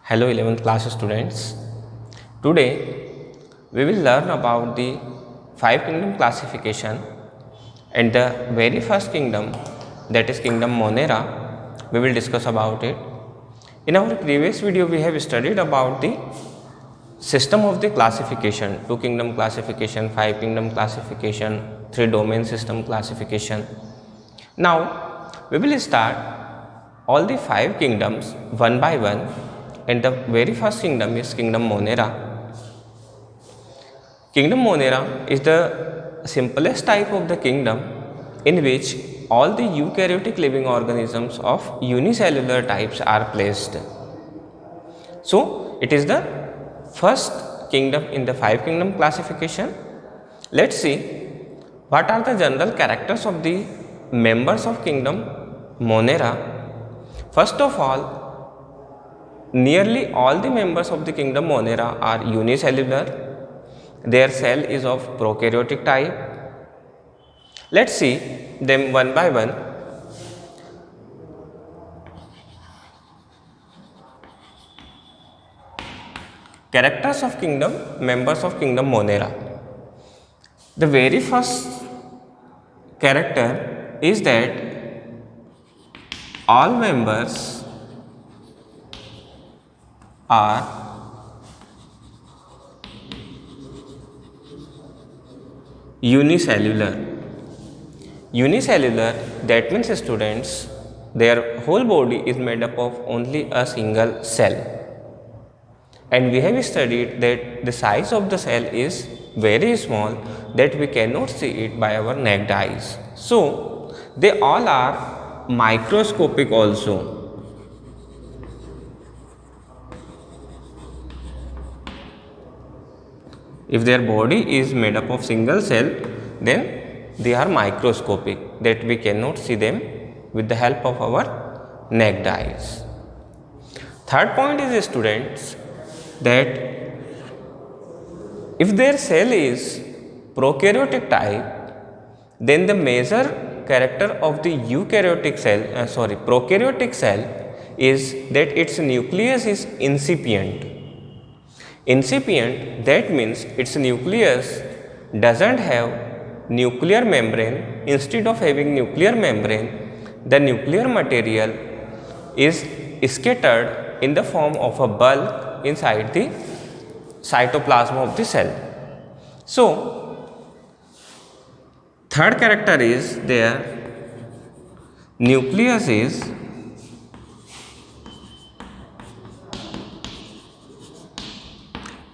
Hello 11th class students. Today we will learn about the five kingdom classification, and the very first kingdom, that is kingdom Monera, we will discuss about it. In our previous video we have studied about the system of the classification, two kingdom classification, five kingdom classification, three domain system classification. Now we will start all the five kingdoms one by one, and the very first kingdom is kingdom Monera. Kingdom Monera is the simplest type of the kingdom in which all the eukaryotic living organisms of unicellular types are placed. So it is the first kingdom in the five kingdom classification. Let's see what are the general characters of the members of kingdom Monera. First of all, nearly all the members of the kingdom Monera are unicellular. Their cell is of prokaryotic type. Let's see them one by one. Characters of kingdom, members of kingdom Monera. The very first character is that all members are unicellular. Unicellular, that means students, their whole body is made up of only a single cell, and we have studied that the size of the cell is very small, that we cannot see it by our naked eyes. So they all are microscopic also. If their body is made up of single cell, then they are microscopic, that we cannot see them with the help of our naked eyes. Third point is, students, that if their cell is prokaryotic type, then the major character of the prokaryotic cell is that its nucleus is incipient. Incipient, that means its nucleus doesn't have nuclear membrane. Instead of having nuclear membrane, the nuclear material is scattered in the form of a bulk inside the cytoplasm of the cell. So third character is their nucleus is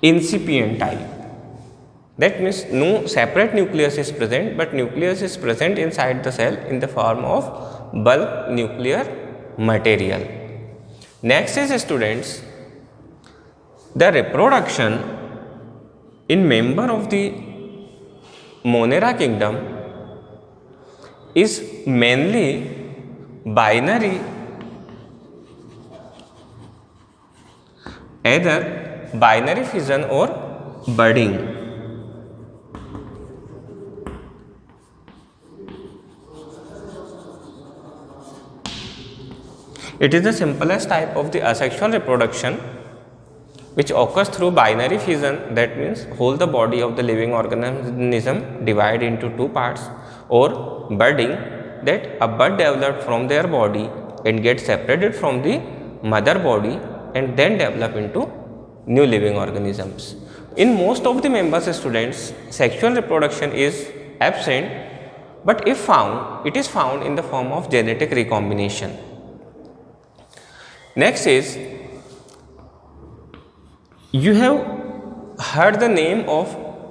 incipient type. That means no separate nucleus is present, but nucleus is present inside the cell in the form of bulk nuclear material. Next is, students, the reproduction in member of the Monera kingdom is mainly binary, either binary fission or budding. It is the simplest type of the asexual reproduction which occurs through binary fission, that means whole the body of the living organism divide into two parts, or budding, that a bud developed from their body and get separated from the mother body and then develop into new living organisms. In most of the members, students, sexual reproduction is absent, but if found, it is found in the form of genetic recombination. Next is, you have heard the name of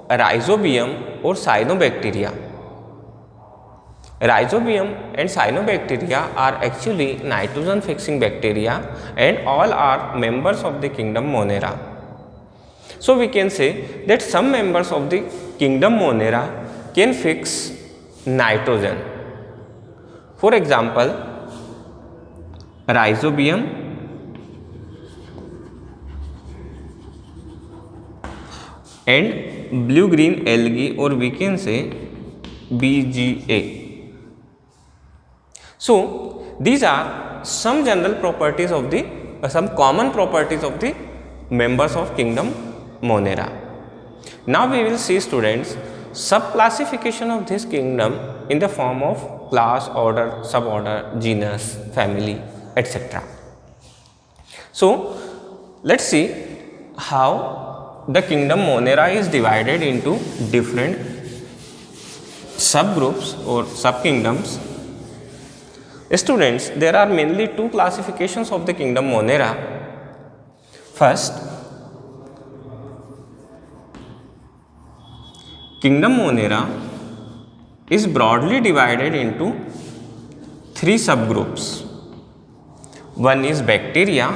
rhizobium or cyanobacteria. Rhizobium and cyanobacteria are actually nitrogen fixing bacteria, and all are members of the kingdom Monera. So we can say that some members of the kingdom Monera can fix nitrogen. For example, rhizobium and blue green algae, or we can say BGA. So these are some general properties of the some common properties of the members of kingdom Monera. Now we will see, students, sub-classification of this kingdom in the form of class, order, suborder, genus, family, etc. So let's see how the kingdom Monera is divided into different subgroups or sub-kingdoms. Students, there are mainly two classifications of the kingdom Monera. First, kingdom Monera is broadly divided into three subgroups. One is bacteria,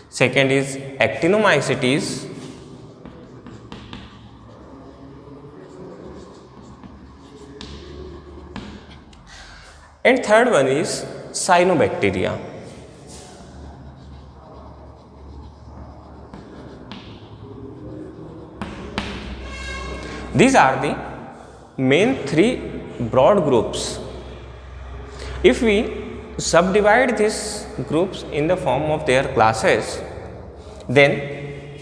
second is actinomycetes, and third one is cyanobacteria. These are the main three broad groups. If we subdivide these groups in the form of their classes, then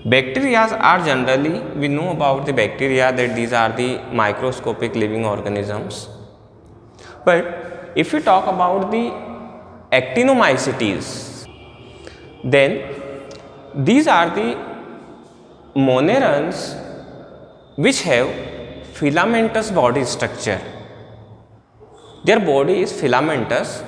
bacteria are generally, we know about the bacteria that these are the microscopic living organisms. But if we talk about the actinomycetes, then these are the monerans which have filamentous body structure. Their body is filamentous,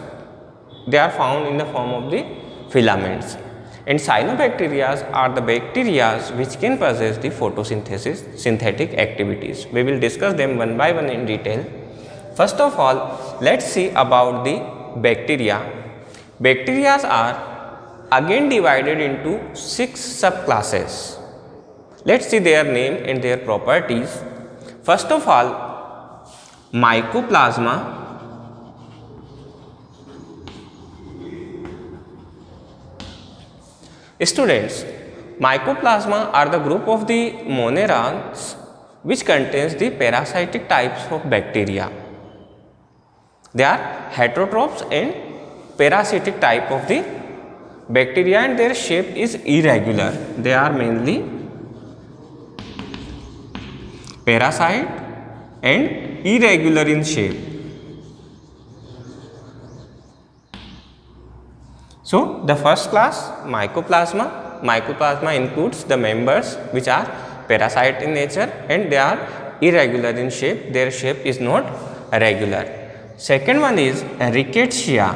they are found in the form of the filaments. And cyanobacteria are the bacteria which can possess the photosynthesis synthetic activities. We will discuss them one by one in detail. First of all, let's see about the bacteria. Bacteria are again divided into 6 subclasses. Let's see their name and their properties. First of all, Mycoplasma. Students, Mycoplasma are the group of the monerans which contains the parasitic types of bacteria. They are heterotrophs and parasitic type of the bacteria, and their shape is irregular. They are mainly parasite and irregular in shape. So the first class, Mycoplasma. Mycoplasma includes the members which are parasite in nature and they are irregular in shape. Their shape is not regular. Second one is Rickettsia.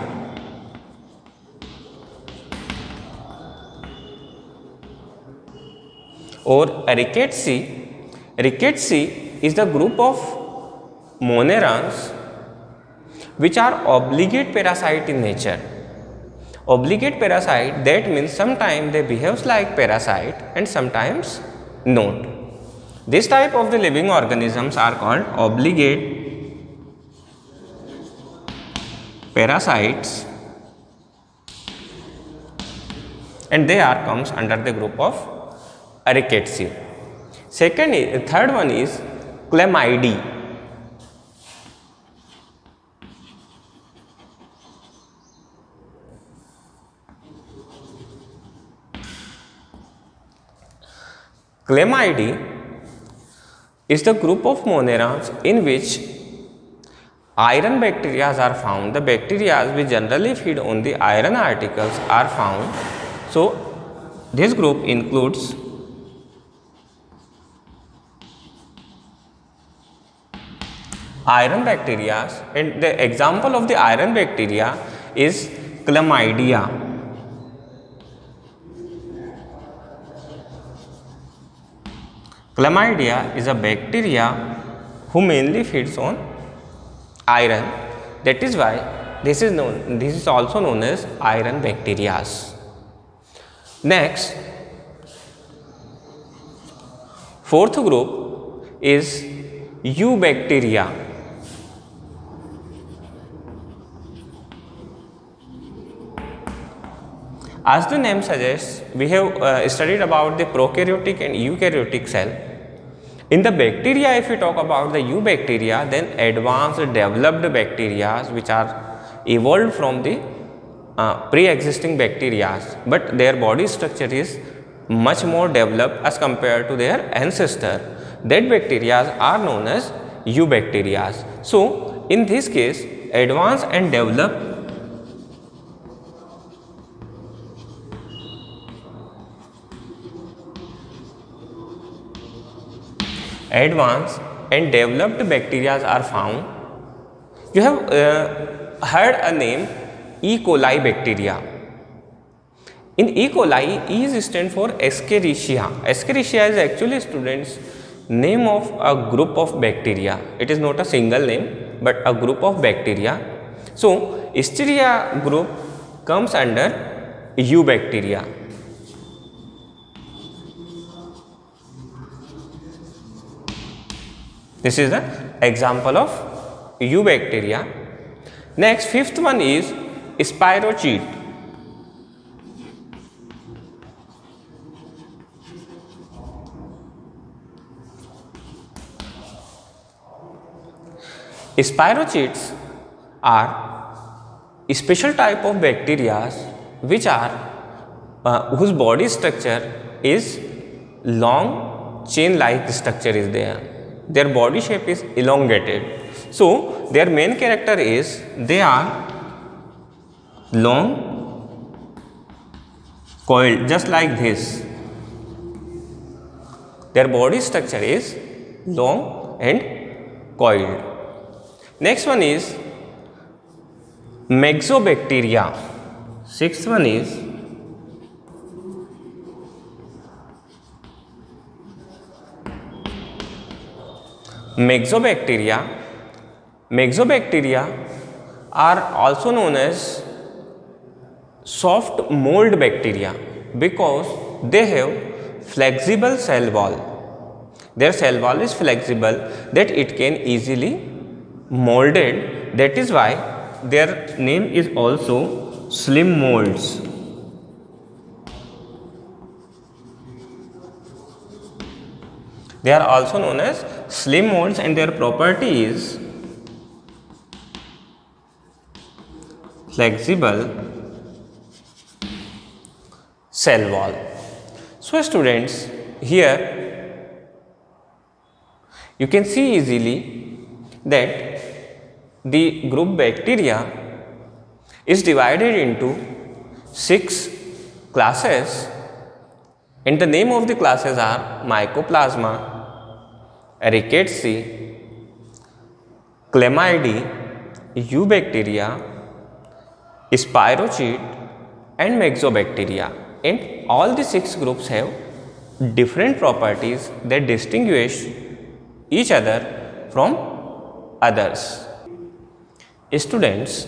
Or Rickettsia. Rickettsia is the group of monerans which are obligate parasite in nature. Obligate parasite, that means sometimes they behave like parasite and sometimes not. This type of the living organisms are called obligate parasites, and they are comes under the group of Rickettsia. Third one is Chlamydia. Chlamydia is the group of monerans in which iron bacteria are found. The bacteria which generally feed on the iron articles are found. So this group includes iron bacteria, and the example of the iron bacteria is Chlamydia. Chlamydia is a bacteria who mainly feeds on iron. That is why this is also known as iron bacteria. Next, fourth group is Eubacteria. As the name suggests, we have studied about the prokaryotic and eukaryotic cell. In the bacteria, if we talk about the eubacteria, then advanced developed bacteria which are evolved from the pre-existing bacteria, but their body structure is much more developed as compared to their ancestor. That bacteria are known as eubacteria. So, in this case, advanced and developed bacteria are found. You have heard a name E. coli bacteria. In E. coli, E is stand for Escherichia. Escherichia is actually, students, name of a group of bacteria. It is not a single name, but a group of bacteria. So, Escherichia group comes under eubacteria. This is the example of eubacteria. Next, fifth one is spirochete. Spirochetes are a special type of bacteria which are whose body structure is long chain-like structure is there. Their body shape is elongated. So, their main character is they are long coiled, just like this. Their body structure is long and coiled. Next one is Myxobacteria. Sixth one is Myxobacteria. Myxobacteria are also known as soft mold bacteria because they have flexible cell wall. Their cell wall is flexible that it can easily molded. That is why their name is also slim molds. They are also known as slim molds and their property is flexible cell wall. So, students, here you can see easily that the group bacteria is divided into 6 classes, and the name of the classes are Mycoplasma, Rickettsia, Chlamydia, Eubacteria, Spirochete and Myxobacteria. And all the 6 groups have different properties that distinguish each other from others. Students,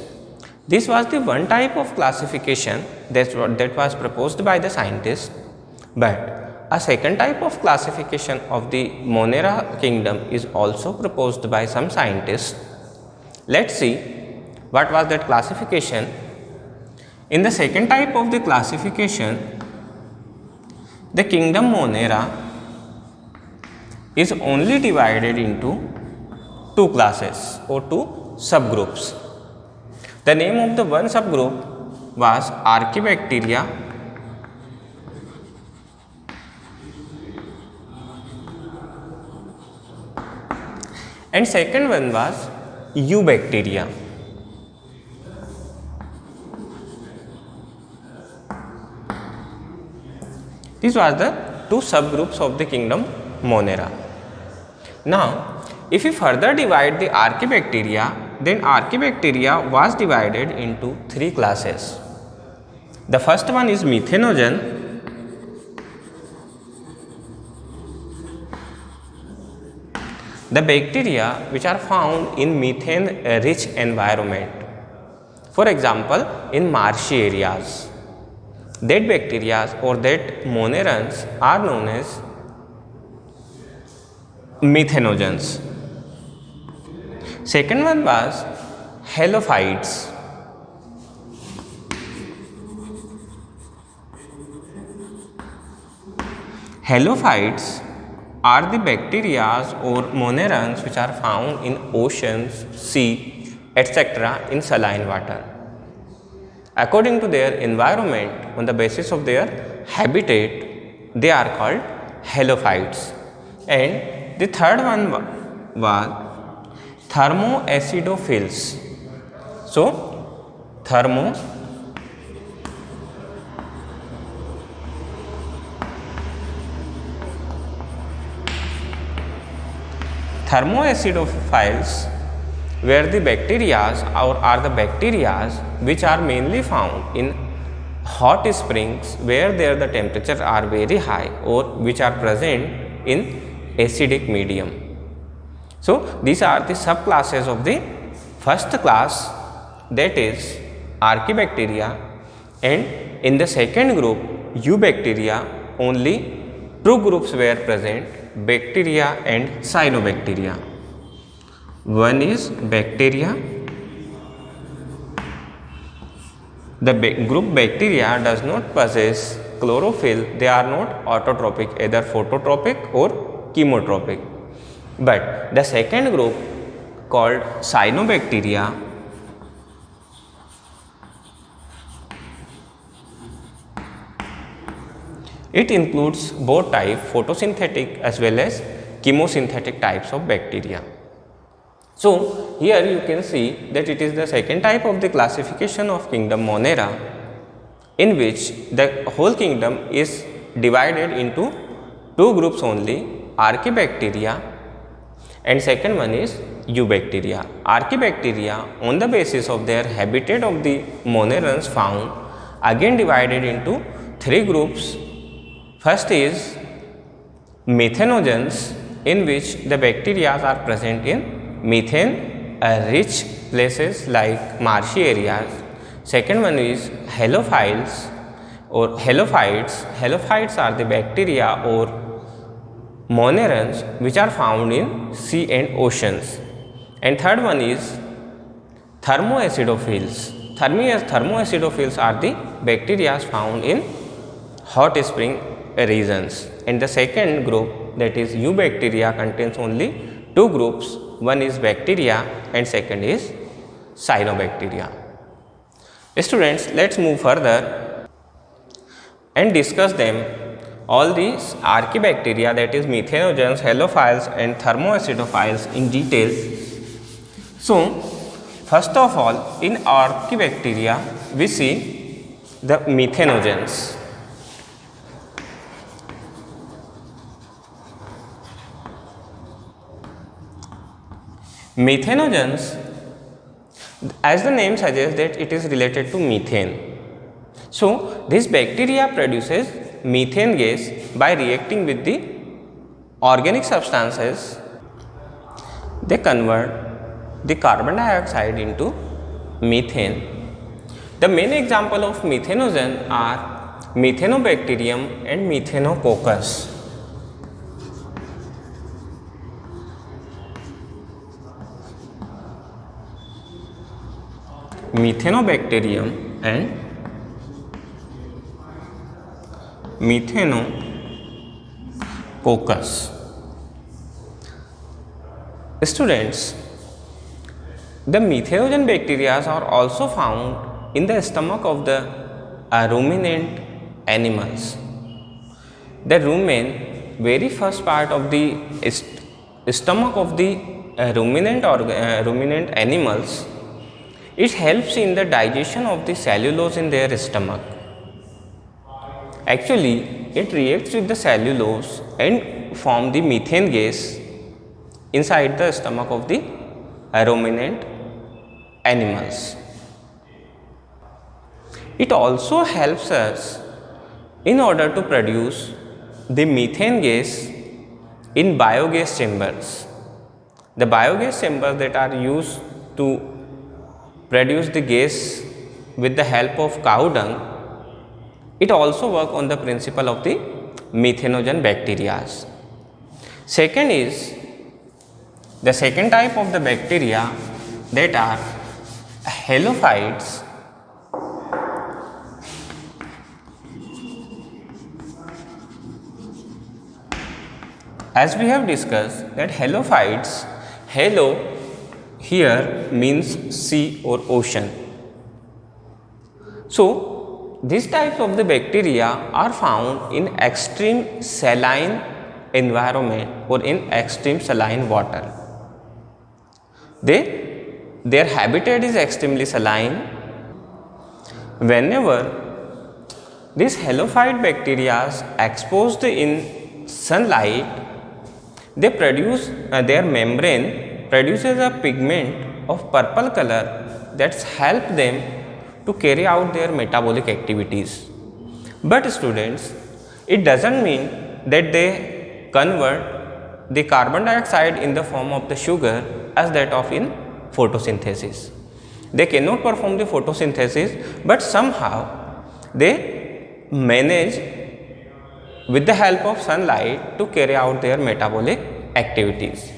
this was the one type of classification that was proposed by the scientists, but a second type of classification of the Monera kingdom is also proposed by some scientists. Let's see what was that classification. In the second type of the classification, the kingdom Monera is only divided into 2 classes or 2 subgroups. The name of the one subgroup was Archaebacteria and second one was Eubacteria. These were the 2 subgroups of the kingdom Monera. Now, if we further divide the Archaebacteria, then Archaebacteria was divided into 3 classes. The first one is Methanogen, the bacteria which are found in methane rich environment. For example, in marshy areas. That bacteria or that monerans are known as methanogens. Second one was halophytes. Halophytes are the bacteria or monerans which are found in oceans, sea, etc. in saline water. According to their environment, on the basis of their habitat, they are called halophytes. And the third one was thermoacidophils. So, thermoacidophiles where the bacteria are the bacteria which are mainly found in hot springs where there the temperatures are very high or which are present in acidic medium. So, these are the subclasses of the first class, that is Archaebacteria, and in the second group Eubacteria only two groups were present, bacteria and cyanobacteria. One is bacteria. The group bacteria does not possess chlorophyll, they are not autotrophic, either phototropic or chemotropic. But the second group called cyanobacteria, it includes both type photosynthetic as well as chemosynthetic types of bacteria. So, here you can see that it is the second type of the classification of kingdom Monera, in which the whole kingdom is divided into two groups only, Archaebacteria and second one is Eubacteria. Archaebacteria, on the basis of their habitat of the monerans found, again divided into three groups. First is methanogens, in which the bacteria are present in methane rich places like marshy areas. Second one is halophiles or halophytes. Halophytes are the bacteria or monerans which are found in sea and oceans. And third one is thermoacidophils. Thermoacidophils are the bacteria found in hot spring regions. And the second group, that is Eubacteria, contains only two groups, one is bacteria and second is cyanobacteria. Students, let us move further and discuss them, all these Archaebacteria, that is methanogens, halophiles and thermoacidophiles in detail. So, first of all, in Archaebacteria we see the methanogens. Methanogens, as the name suggests, that it is related to methane. So, this bacteria produces methane gas by reacting with the organic substances. They convert the carbon dioxide into methane. The main example of methanogen are Methanobacterium and Methanococcus. Methanobacterium and Methanococcus. Students, the methanogen bacteria are also found in the stomach of the ruminant animals. The rumen, very first part of the stomach of the ruminant animals, it helps in the digestion of the cellulose in their stomach. Actually, it reacts with the cellulose and form the methane gas inside the stomach of the ruminant animals. It also helps us in order to produce the methane gas in biogas chambers. The biogas chambers that are used to produce the gas with the help of cow dung, it also work on the principle of the methanogen bacteria. Second is the second type of the bacteria, that are halophytes. As we have discussed that halophytes, halo here means sea or ocean. So these types of the bacteria are found in extreme saline environment or in extreme saline water. Their habitat is extremely saline. Whenever these halophyte bacteria exposed in sunlight, they produce their membrane produces a pigment of purple color that help them to carry out their metabolic activities. But students, it doesn't mean that they convert the carbon dioxide in the form of the sugar as that of in photosynthesis. They cannot perform the photosynthesis, but somehow they manage with the help of sunlight to carry out their metabolic activities.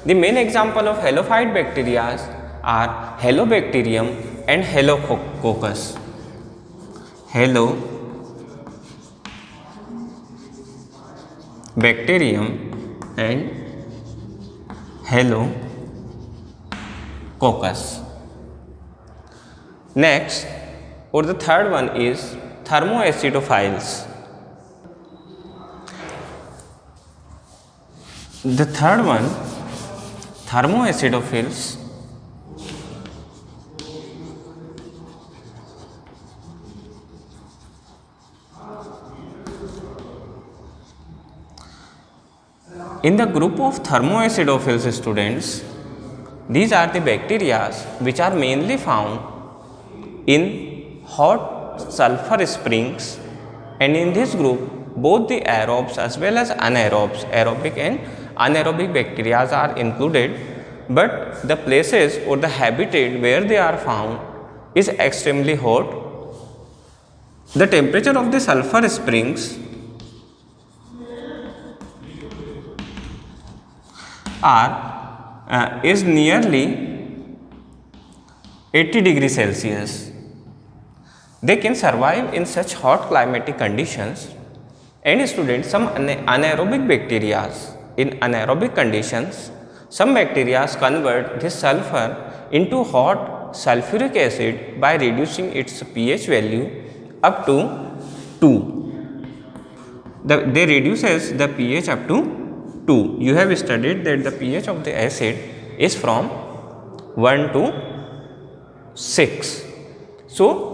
The main example of halophyte bacteria are Halobacterium and Halococcus. Halobacterium and Halococcus. Next, or the third one is thermoacidophiles. The third one, thermoacidophils, in the group of thermoacidophils students, these are the bacteria which are mainly found in hot sulfur springs, and in this group both the aerobes as well as anaerobes, aerobic and anaerobic bacteria are included, but the places or the habitat where they are found is extremely hot. The temperature of the sulfur springs is nearly 80 degrees Celsius. They can survive in such hot climatic conditions. And students, some anaerobic bacteria, in anaerobic conditions, some bacteria convert this sulfur into hot sulfuric acid by reducing its pH value up to 2. They reduces the pH up to 2. You have studied that the pH of the acid is from 1 to 6. So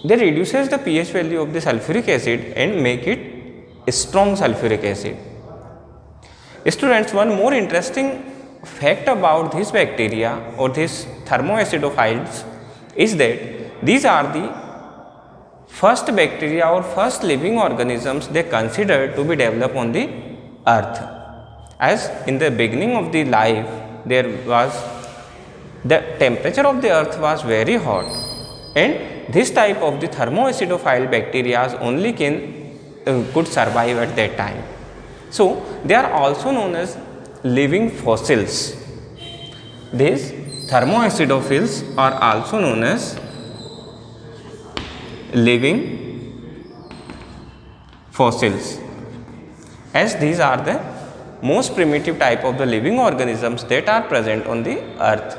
they reduces the pH value of the sulfuric acid and make it a strong sulfuric acid. Students, one more interesting fact about these bacteria or these thermoacidophiles is that these are the first bacteria or first living organisms they consider to be developed on the earth. As in the beginning of the life, the temperature of the earth was very hot, and this type of the thermoacidophile bacteria only could survive at that time. So they are also known as living fossils. These thermoacidophils are also known as living fossils, as these are the most primitive type of the living organisms that are present on the earth.